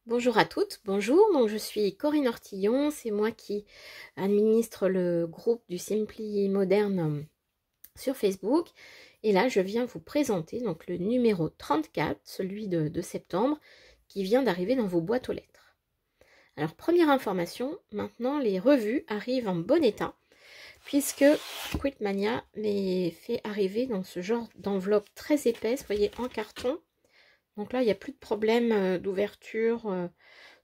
Bonjour à toutes, bonjour, donc je suis Corinne Ortillon, c'est moi qui administre le groupe du Simply Moderne sur Facebook. Et là, je viens vous présenter donc le numéro 34, celui de septembre, qui vient d'arriver dans vos boîtes aux lettres. Alors, première information, maintenant les revues arrivent en bon état, puisque Quiltmania les fait arriver dans ce genre d'enveloppe très épaisse, vous voyez, en carton. Donc là, il n'y a plus de problème d'ouverture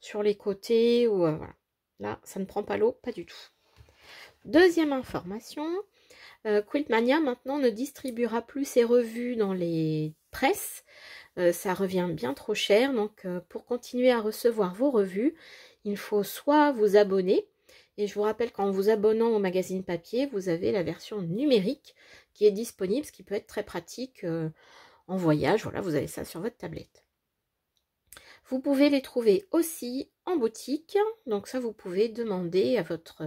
sur les côtés. Ou voilà. Là, ça ne prend pas l'eau, pas du tout. Deuxième information, Quiltmania maintenant ne distribuera plus ses revues dans les presses. Ça revient bien trop cher. Donc pour continuer à recevoir vos revues, il faut soit vous abonner. Et je vous rappelle qu'en vous abonnant au magazine papier, vous avez la version numérique qui est disponible, ce qui peut être très pratique en voyage. Voilà, vous avez ça sur votre tablette. Vous pouvez les trouver aussi en boutique. Donc ça, vous pouvez demander à votre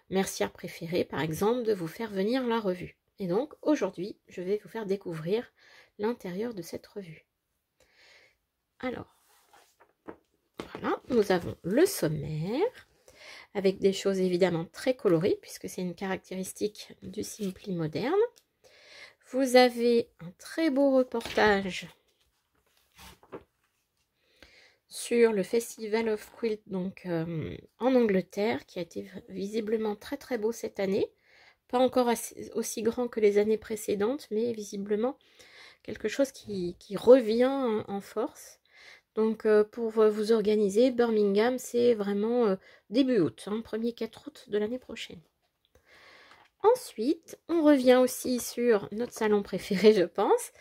mercière préférée, par exemple, de vous faire venir la revue. Et donc, aujourd'hui, je vais vous faire découvrir l'intérieur de cette revue. Alors, voilà, nous avons le sommaire, avec des choses évidemment très colorées, puisque c'est une caractéristique du Simply Moderne. Vous avez un très beau reportage sur le Festival of Quilt, donc en Angleterre, qui a été visiblement très très beau cette année. Pas encore aussi grand que les années précédentes, mais visiblement quelque chose qui revient en force. Donc pour vous organiser, Birmingham, c'est vraiment début août, 1er 4 août de l'année prochaine. Ensuite, on revient aussi sur notre salon préféré, je pense,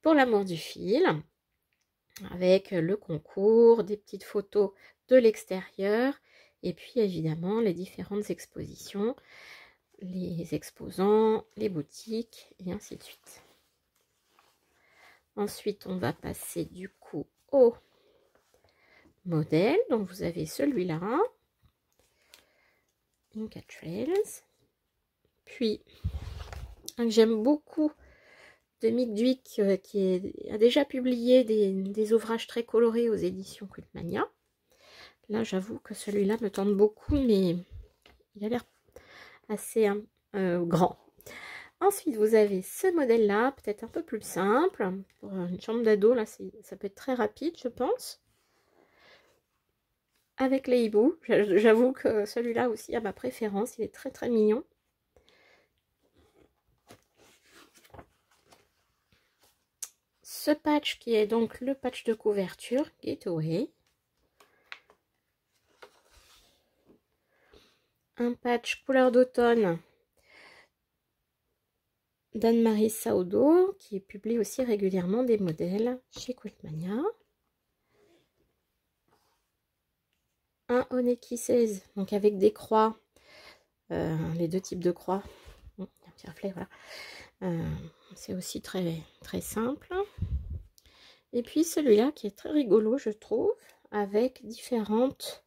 pour l'amour du fil, avec le concours, des petites photos de l'extérieur, et puis évidemment les différentes expositions, les exposants, les boutiques, et ainsi de suite. Ensuite, on va passer du coup au modèle. Donc vous avez celui-là, Inca Trails, puis un que j'aime beaucoup de Mick Duick qui a déjà publié des ouvrages très colorés aux éditions Quiltmania. Là, j'avoue que celui-là me tente beaucoup, mais il a l'air assez grand. Ensuite, vous avez ce modèle-là, peut-être un peu plus simple. Pour une chambre d'ado, là, ça peut être très rapide, je pense. Avec les hiboux. J'avoue que celui-là aussi a ma préférence. Il est très très mignon. Ce patch qui est donc le patch de couverture Gateway. Un patch couleur d'automne d'Anne-Marie Saudo qui publie aussi régulièrement des modèles chez Quiltmania. Un Oneki 16, donc avec des croix, les deux types de croix. Il y a un petit reflet, voilà. C'est aussi très très simple. Et puis celui-là qui est très rigolo, je trouve, avec différentes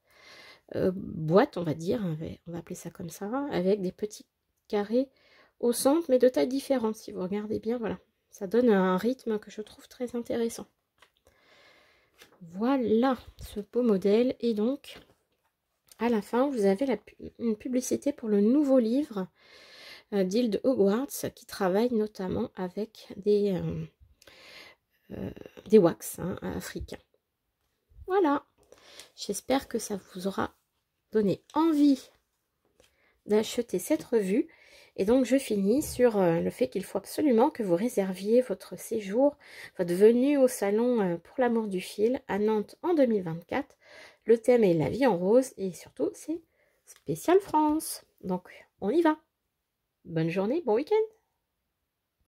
boîtes, on va dire, on va appeler ça comme ça, avec des petits carrés au centre, mais de tailles différentes. Si vous regardez bien, voilà, ça donne un rythme que je trouve très intéressant. Voilà ce beau modèle. Et donc, à la fin, vous avez une publicité pour le nouveau livre d'Hilde Hogwarts, qui travaille notamment avec des wax africains. Voilà, j'espère que ça vous aura donné envie d'acheter cette revue. Et donc je finis sur le fait qu'il faut absolument que vous réserviez votre séjour, votre venue au salon pour l'amour du fil à Nantes en 2024. Le thème est la vie en rose et surtout c'est spécial France. Donc on y va. Bonne journée, bon week-end.